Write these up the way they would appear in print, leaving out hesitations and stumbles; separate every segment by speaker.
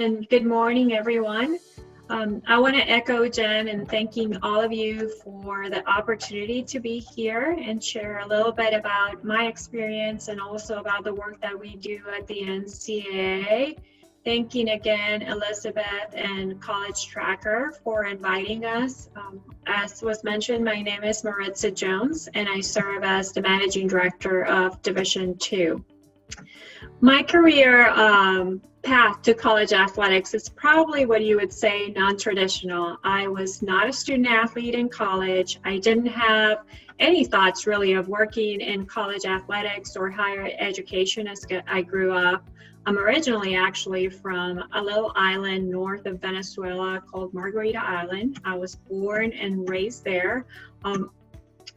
Speaker 1: And good morning, everyone. I want to echo Jen and thanking all of you for the opportunity to be here and share a little bit about my experience and also about the work that we do at the NCAA. Thanking again Elizabeth and College Tracker for inviting us. As was mentioned, my name is Maritza Jones and I serve as the Managing Director of Division II. My career path to college athletics is probably what you would say non-traditional. I was not a student athlete in college. I didn't have any thoughts really of working in college athletics or higher education as I grew up. I'm originally actually from a little island north of Venezuela called Margarita Island. I was born and raised there.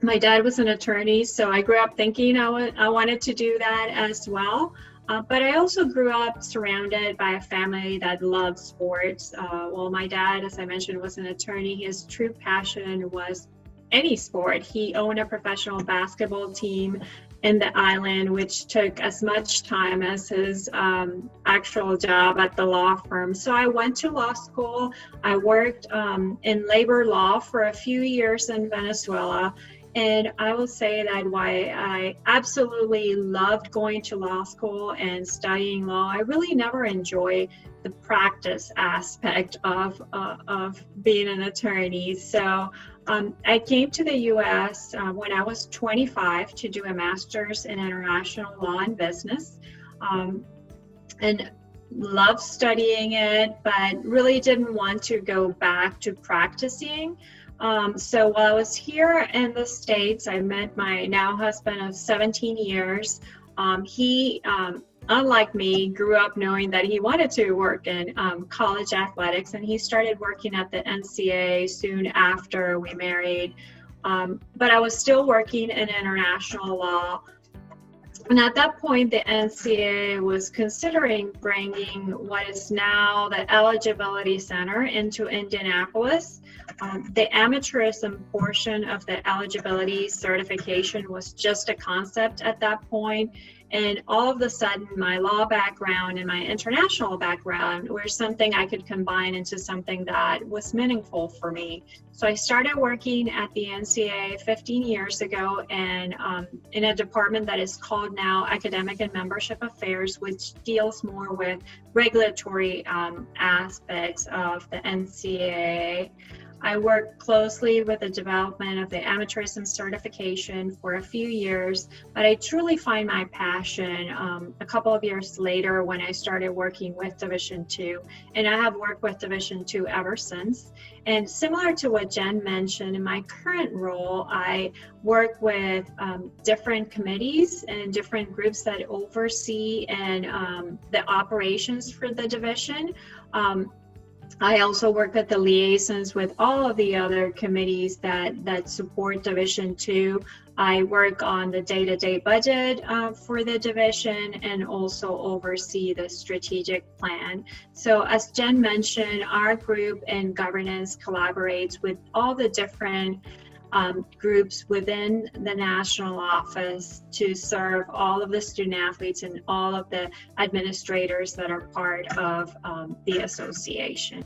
Speaker 1: My dad was an attorney, so I grew up thinking I wanted to do that as well. But I also grew up surrounded by a family that loved sports. Well, my dad, as I mentioned, was an attorney. His true passion was any sport. He owned a professional basketball team in the island, which took as much time as his actual job at the law firm. So I went to law school. I worked in labor law for a few years in Venezuela. And I will say that why I absolutely loved going to law school and studying law, I really never enjoyed the practice aspect of being an attorney. So I came to the U.S. When I was 25 to do a master's in international law and business, and loved studying it, but really didn't want to go back to practicing. So while I was here in the States, I met my now husband of 17 years. He, unlike me, grew up knowing that he wanted to work in college athletics, and he started working at the NCAA soon after we married. But I was still working in international law. And at that point, the NCAA was considering bringing what is now the Eligibility Center into Indianapolis. The amateurism portion of the eligibility certification was just a concept at that point. And all of a sudden, my law background and my international background were something I could combine into something that was meaningful for me. So I started working at the NCAA 15 years ago and in a department that is called now Academic and Membership Affairs, which deals more with regulatory aspects of the NCAA. I worked closely with the development of the amateurism certification for a few years, but I truly find my passion a couple of years later when I started working with Division II, and I have worked with Division II ever since. And similar to what Jen mentioned, in my current role, I work with different committees and different groups that oversee and the operations for the division. I also work with the liaisons with all of the other committees that support Division II. I work on the day-to-day budget for the division and also oversee the strategic plan. So as Jen mentioned, our group in governance collaborates with all the different groups within the national office to serve all of the student athletes and all of the administrators that are part of the association.